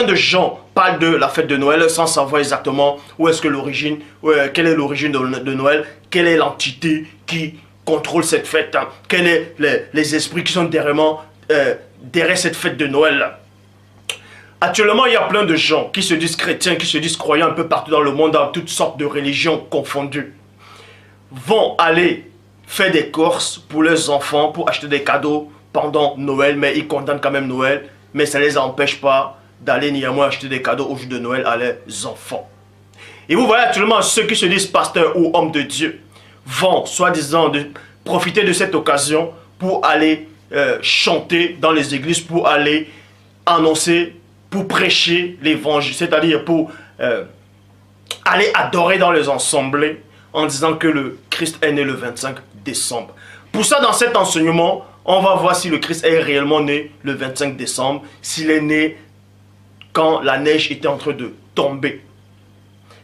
plein de gens parlent de la fête de Noël sans savoir exactement où est-ce que l'origine, quelle est l'origine de Noël, quelle est l'entité qui contrôle cette fête, hein, quels sont les esprits qui sont derrière cette fête de Noël. Actuellement, il y a plein de gens qui se disent chrétiens, qui se disent croyants un peu partout dans le monde, dans toutes sortes de religions confondues, vont aller faire des courses pour leurs enfants, pour acheter des cadeaux pendant Noël, mais ils condamnent quand même Noël, mais ça ne les empêche pas d'aller néanmoins acheter des cadeaux au jour de Noël à leurs enfants. Et vous voyez actuellement ceux qui se disent pasteurs ou hommes de Dieu vont, soi-disant, profiter de cette occasion pour aller chanter dans les églises, pour aller annoncer, pour prêcher l'évangile, c'est-à-dire pour aller adorer dans les assemblées en disant que le Christ est né le 25 décembre. Pour ça, dans cet enseignement, on va voir si le Christ est réellement né le 25 décembre, s'il est né quand la neige était en train de tomber.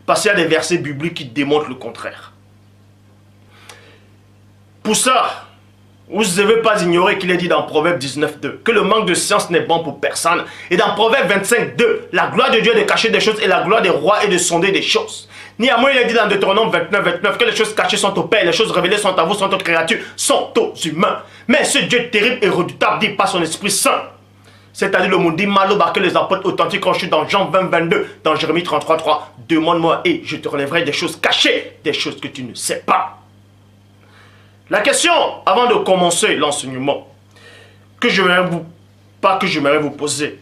Parce qu'il y a des versets bibliques qui démontrent le contraire. Pour ça, vous ne devez pas ignorer qu'il est dit dans Proverbe 19.2 que le manque de science n'est bon pour personne. Et dans Proverbe 25.2, la gloire de Dieu est de cacher des choses et la gloire des rois est de sonder des choses. Néanmoins, il est dit dans Deutéronome 29.29 que les choses cachées sont au Père, les choses révélées sont à vous, sont aux créatures, sont aux humains. Mais ce Dieu terrible et redoutable dit par son Esprit Saint. C'est-à-dire le monde dit Maloba que les apôtres authentiques ont chuté dans Jean 20.22, dans Jérémie 33.3. Demande-moi et je te relèverai des choses cachées, des choses que tu ne sais pas. La question, avant de commencer l'enseignement, que j'aimerais vous poser,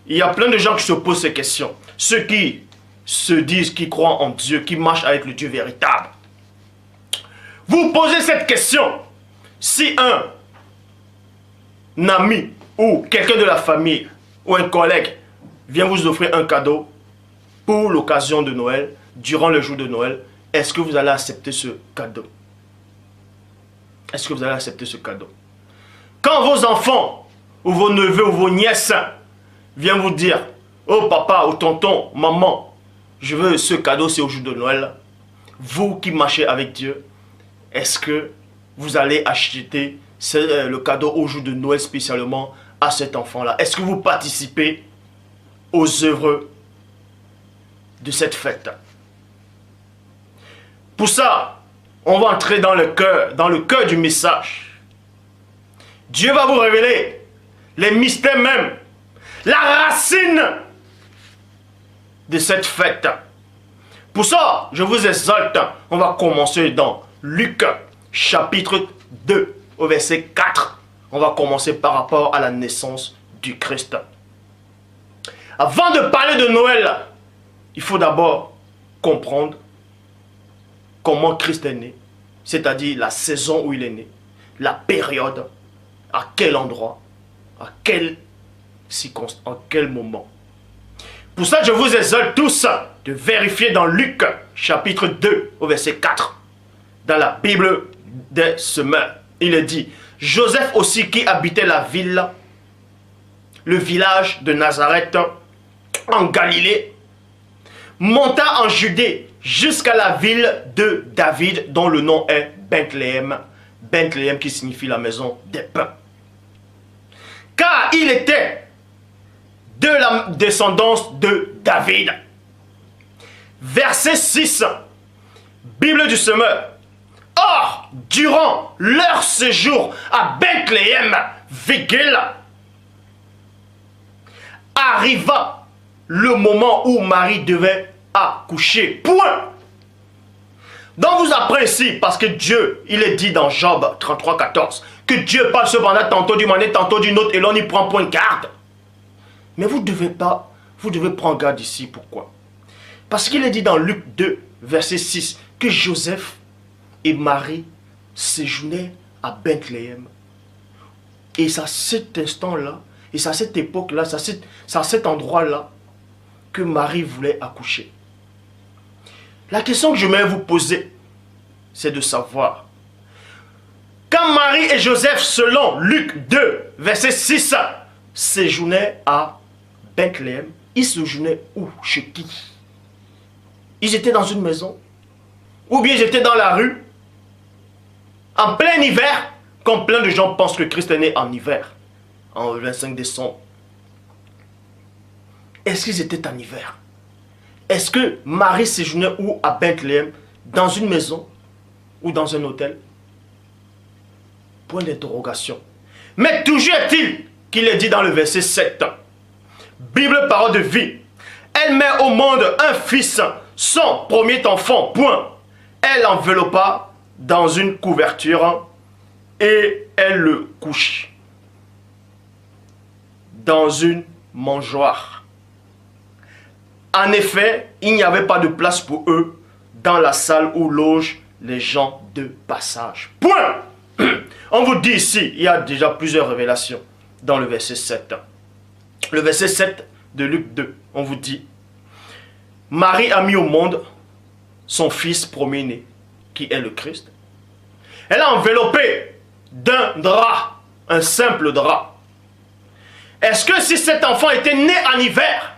il y a plein de gens qui se posent ces questions. Ceux qui se disent, qui croient en Dieu, qui marchent avec le Dieu véritable. Vous posez cette question, si un ami ou quelqu'un de la famille ou un collègue vient vous offrir un cadeau pour l'occasion de Noël, durant le jour de Noël, est-ce que vous allez accepter ce cadeau? Est-ce que vous allez accepter ce cadeau? Quand vos enfants, ou vos neveux, ou vos nièces viennent vous dire, oh papa, ou tonton, maman, je veux ce cadeau, c'est au jour de Noël. Vous qui marchez avec Dieu, est-ce que vous allez acheter le cadeau au jour de Noël spécialement à cet enfant-là? Est-ce que vous participez aux œuvres de cette fête? Pour ça, on va entrer dans le cœur du message. Dieu va vous révéler les mystères même, la racine de cette fête. Pour ça, je vous exalte, on va commencer dans Luc chapitre 2 au verset 4. On va commencer par rapport à la naissance du Christ. Avant de parler de Noël, il faut d'abord comprendre comment Christ est né, c'est-à-dire la saison où il est né, la période, à quel endroit, à quelle circonstance, en quel moment. Pour ça, je vous exhorte tous de vérifier dans Luc chapitre 2 au verset 4. Dans la Bible des semeurs, il est dit, Joseph aussi qui habitait la ville, le village de Nazareth en Galilée, monta en Judée jusqu'à la ville de David dont le nom est Bethléem. Bethléem qui signifie la maison des pains. Car il était de la descendance de David. Verset 6. Bible du semeur. Or, durant leur séjour à Bethléem, arriva le moment où Marie devait accoucher. Point. Donc vous apprenez ici, parce que Dieu, il est dit dans Job 33, 14, que Dieu parle cependant tantôt d'une manière, tantôt d'une autre, et l'on y prend point de garde. Mais vous devez prendre garde ici. Pourquoi? Parce qu'il est dit dans Luc 2, verset 6, que Joseph et Marie séjournaient à Bethléem. Et c'est à cet instant-là, et c'est à cette époque-là, c'est à cet endroit-là que Marie voulait accoucher. La question que je vais vous poser, c'est de savoir, quand Marie et Joseph, selon Luc 2, verset 6, séjournaient à Bethléem, ils séjournaient où? Chez qui? Ils étaient dans une maison? Ou bien ils étaient dans la rue? En plein hiver, comme plein de gens pensent que Christ est né en hiver, en 25 décembre. Est-ce qu'ils étaient en hiver? Est-ce que Marie séjournait où à Bethléem? Dans une maison ou dans un hôtel? Point d'interrogation. Mais toujours est-il qu'il est dit dans le verset 7. Bible, parole de vie. Elle met au monde un fils, son premier enfant, point. Elle l'enveloppa dans une couverture et elle le couche dans une mangeoire. En effet, il n'y avait pas de place pour eux dans la salle où logent les gens de passage. Point. On vous dit ici, il y a déjà plusieurs révélations dans le verset 7. Le verset 7 de Luc 2, on vous dit, Marie a mis au monde son fils premier-né, qui est le Christ. Elle a enveloppé d'un drap, un simple drap. Est-ce que si cet enfant était né en hiver,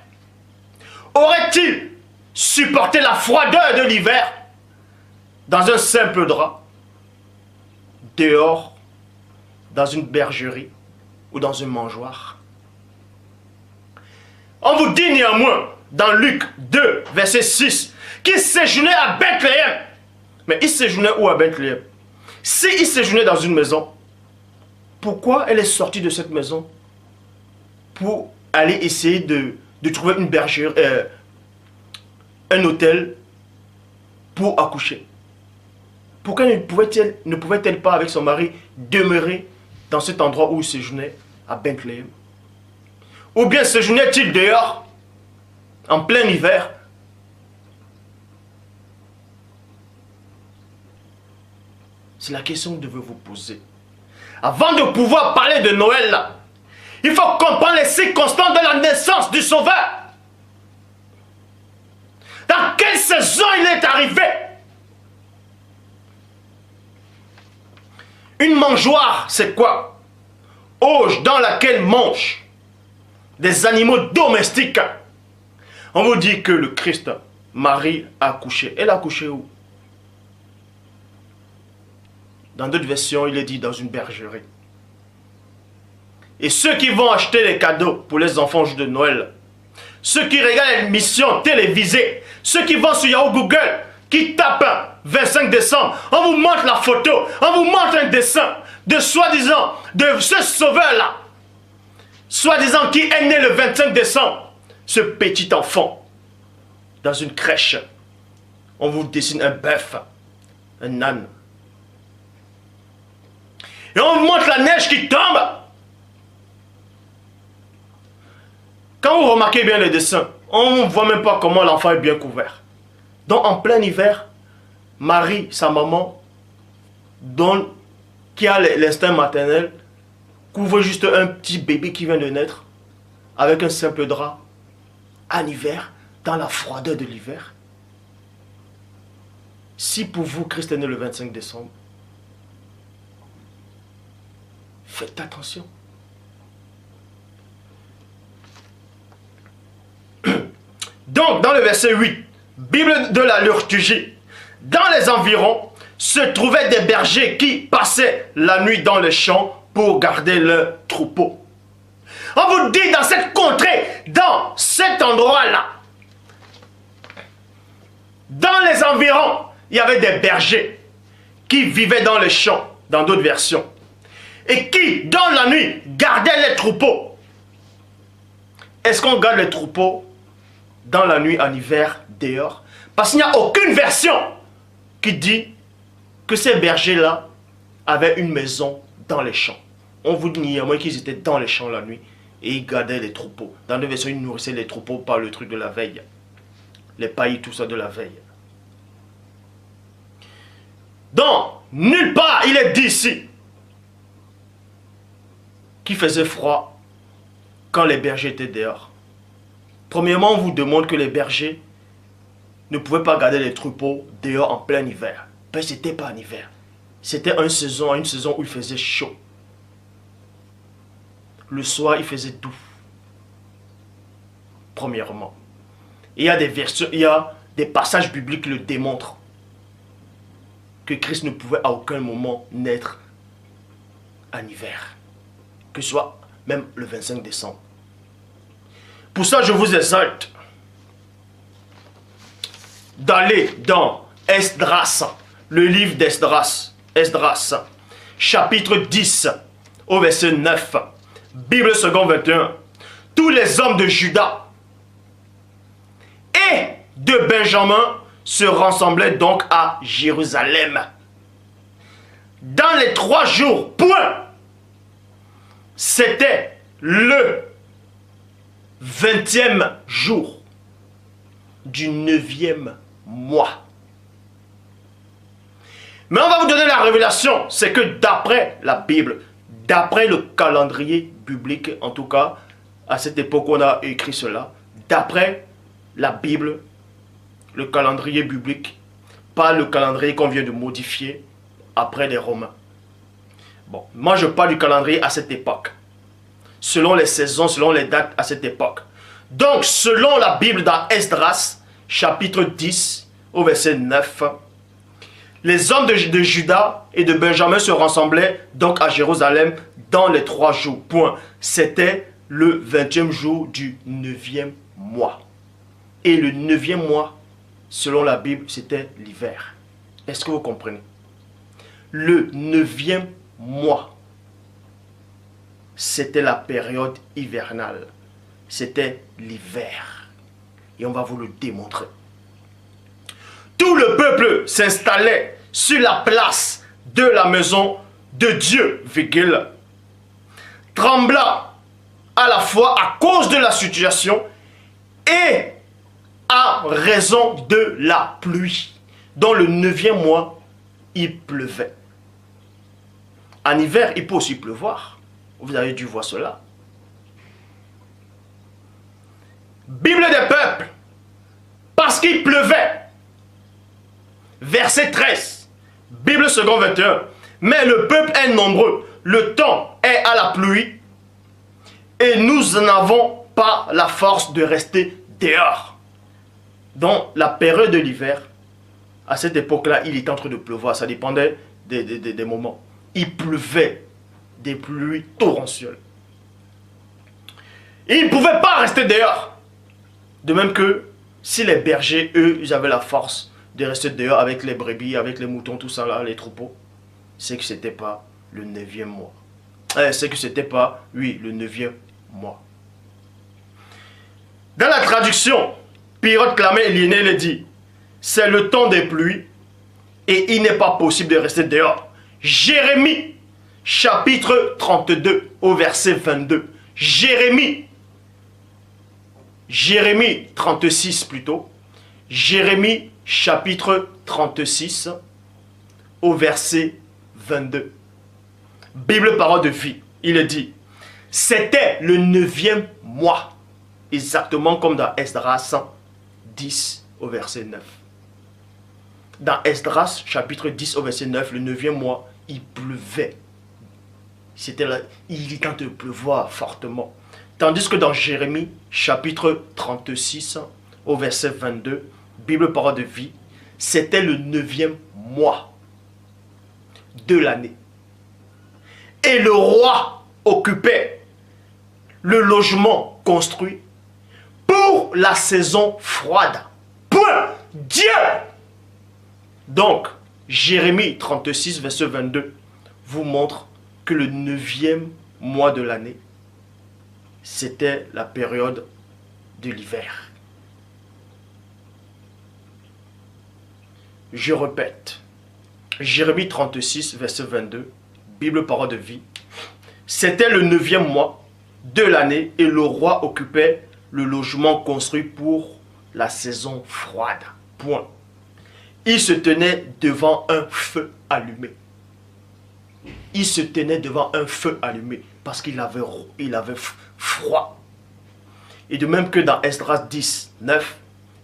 aurait-il supporté la froideur de l'hiver dans un simple drap, dehors, dans une bergerie ou dans une mangeoire? On vous dit néanmoins, dans Luc 2, verset 6, qu'il séjournait à Bethléem. Mais il séjournait où à Bethléem? Si il séjournait dans une maison, pourquoi elle est sortie de cette maison pour aller essayer de trouver une bergerie, un hôtel pour accoucher? Pourquoi ne pouvait-elle pas avec son mari demeurer dans cet endroit où il séjournait à Bethléem? Ou bien séjournait-il dehors en plein hiver? C'est la question que je veux vous poser. Avant de pouvoir parler de Noël, là, il faut comprendre les circonstances de la naissance du Sauveur. Dans quelle saison il est arrivé? Une mangeoire, c'est quoi? Auge dans laquelle mangent des animaux domestiques. On vous dit que le Christ, Marie, a accouché. Elle a accouché où? Dans d'autres versions, il est dit dans une bergerie. Et ceux qui vont acheter les cadeaux pour les enfants au jour de Noël, ceux qui regardent l'émission télévisée, ceux qui vont sur Yahoo Google, qui tapent 25 décembre, on vous montre la photo, on vous montre un dessin de soi-disant, de ce sauveur-là, soi-disant qui est né le 25 décembre, ce petit enfant, dans une crèche. On vous dessine un bœuf, un âne. Et on vous montre la neige qui tombe. Quand vous remarquez bien le dessin, on ne voit même pas comment l'enfant est bien couvert. Donc en plein hiver, Marie, sa maman, qui a l'instinct maternel, couvre juste un petit bébé qui vient de naître avec un simple drap en hiver, dans la froideur de l'hiver. Si pour vous, Christ est né le 25 décembre, faites attention. Donc, dans le verset 8, Bible de la liturgie, dans les environs se trouvaient des bergers qui passaient la nuit dans les champs pour garder leurs troupeaux. On vous dit dans cette contrée, dans cet endroit-là, dans les environs, il y avait des bergers qui vivaient dans les champs, dans d'autres versions, et qui, dans la nuit, gardaient les troupeaux. Est-ce qu'on garde les troupeaux dans la nuit en hiver, dehors? Parce qu'il n'y a aucune version qui dit que ces bergers-là avaient une maison dans les champs. On vous dit néanmoins qu'ils étaient dans les champs la nuit et ils gardaient les troupeaux. Dans les versions, ils nourrissaient les troupeaux par le truc de la veille. Les pailles, tout ça de la veille. Donc, nulle part il est dit ici qu'il faisait froid quand les bergers étaient dehors. Premièrement, on vous demande que les bergers ne pouvaient pas garder les troupeaux dehors en plein hiver. Ben, ce n'était pas en hiver. C'était une saison où il faisait chaud. Le soir, il faisait doux. Premièrement. Il y a des versions, il y a des passages bibliques qui le démontrent. Que Christ ne pouvait à aucun moment naître en hiver. Que ce soit même le 25 décembre. Pour ça, je vous exalte d'aller dans Esdras, le livre d'Esdras, Esdras, chapitre 10, au verset 9, Bible second 21. Tous les hommes de Juda et de Benjamin se rassemblaient donc à Jérusalem. Dans les 3 jours, point, c'était le 20e jour du 9e mois. Mais on va vous donner la révélation, c'est que d'après la Bible, d'après le calendrier biblique, en tout cas, à cette époque on a écrit cela, d'après la Bible, le calendrier biblique, pas le calendrier qu'on vient de modifier après les Romains. Bon, moi je parle du calendrier à cette époque, selon les saisons, selon les dates à cette époque. Donc, selon la Bible dans Esdras, chapitre 10, au verset 9, les hommes de Juda et de Benjamin se rassemblaient donc à Jérusalem dans les 3 jours. Point. C'était le 20e jour du 9e mois. Et le 9e mois, selon la Bible, c'était l'hiver. Est-ce que vous comprenez? Le 9e mois, c'était la période hivernale. C'était l'hiver. Et on va vous le démontrer. Tout le peuple s'installait sur la place de la maison de Dieu, virgule, trembla à la fois à cause de la situation et à raison de la pluie. Dans le 9e mois, il pleuvait. En hiver, il peut aussi pleuvoir. Vous avez dû voir cela. Bible des peuples, parce qu'il pleuvait. Verset 13, Bible second 21. Mais le peuple est nombreux, le temps est à la pluie, et nous n'avons pas la force de rester dehors. Dans la période de l'hiver, à cette époque-là, il était en train de pleuvoir, ça dépendait des moments. Il pleuvait, des pluies torrentielles. Et ils ne pouvaient pas rester dehors. De même que si les bergers, eux, ils avaient la force de rester dehors avec les brebis, avec les moutons, tout ça là, les troupeaux, c'est que c'était pas le 9e mois. C'est que c'était pas, oui, le 9e mois. Dans la traduction, Pirate Clamé Linné le dit, c'est le temps des pluies et il n'est pas possible de rester dehors. Jérémie, chapitre 32, au verset 22. Jérémie 36 plutôt. Jérémie, chapitre 36, au verset 22. Bible parole de vie, il dit, c'était le 9e mois, exactement comme dans Esdras 10 au verset 9. Dans Esdras, chapitre 10 au verset 9, le 9e mois, il pleuvait. Il était en train de pleuvoir fortement. Tandis que dans Jérémie, chapitre 36, au verset 22, Bible parole de vie, c'était le 9e mois de l'année. Et le roi occupait le logement construit pour la saison froide. Point. Dieu. Donc, Jérémie 36, verset 22, vous montre que le 9e mois de l'année, c'était la période de l'hiver. Je répète, Jérémie 36, verset 22, Bible parole de vie, c'était le 9e mois de l'année et le roi occupait le logement construit pour la saison froide. Point. Il se tenait devant un feu allumé. Il se tenait devant un feu allumé parce qu'il avait froid. Et de même que dans Esdras 10, 9,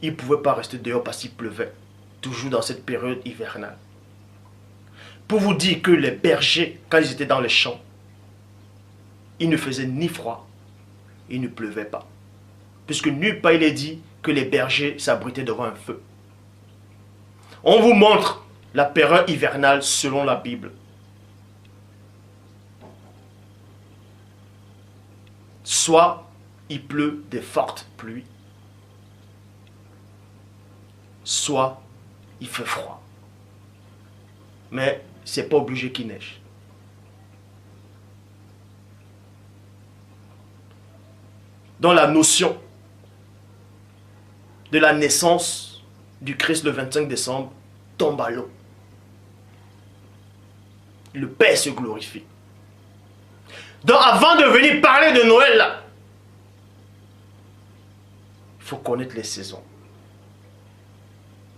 il ne pouvait pas rester dehors parce qu'il pleuvait. Toujours dans cette période hivernale. Pour vous dire que les bergers, quand ils étaient dans les champs, il ne faisait ni froid, il ne pleuvait pas. Puisque nulle part il est dit que les bergers s'abritaient devant un feu. On vous montre la période hivernale selon la Bible. Soit il pleut des fortes pluies, soit il fait froid. Mais c'est pas obligé qu'il neige. Dans la notion de la naissance du Christ le 25 décembre tombe à l'eau. Le Père se glorifie. Donc avant de venir parler de Noël, là, il faut connaître les saisons,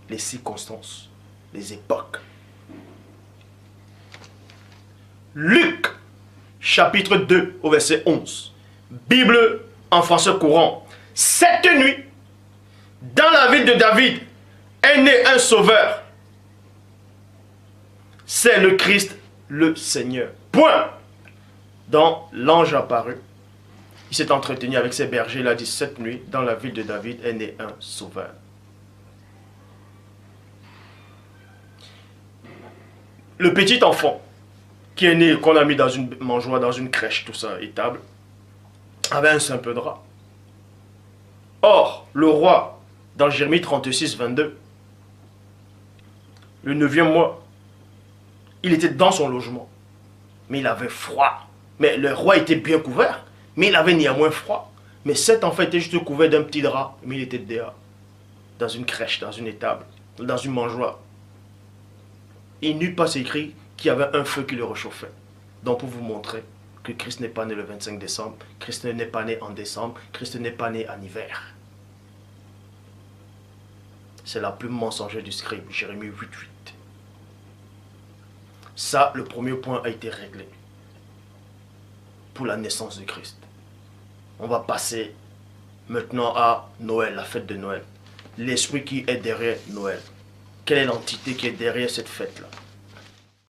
les circonstances, les époques. Luc, chapitre 2, au verset 11. Bible en français courant. Cette nuit, dans la ville de David, est né un sauveur. C'est le Christ, le Seigneur. Point. Donc, l'ange apparut. Il s'est entretenu avec ses bergers. Il a dit, cette nuit, dans la ville de David, est né un sauveur. Le petit enfant qui est né, qu'on a mis dans une mangeoire, dans une crèche, tout ça, étable, avait un simple drap. Or, le roi, dans Jérémie 36, 22, le 9e mois, il était dans son logement, mais il avait froid. Mais le roi était bien couvert, mais il avait néanmoins froid. Mais cet enfant était juste couvert d'un petit drap, mais il était dehors, dans une crèche, dans une étable, dans une mangeoire. Et nulle part écrit qu'il y avait un feu qui le réchauffait. Donc pour vous montrer que Christ n'est pas né le 25 décembre, Christ n'est pas né en décembre, Christ n'est pas né en hiver. C'est la plume mensongère du scribe, Jérémie 8.8. Ça, le premier point a été réglé pour la naissance de Christ. On va passer maintenant à Noël, la fête de Noël. L'esprit qui est derrière Noël. Quelle est l'entité qui est derrière cette fête-là?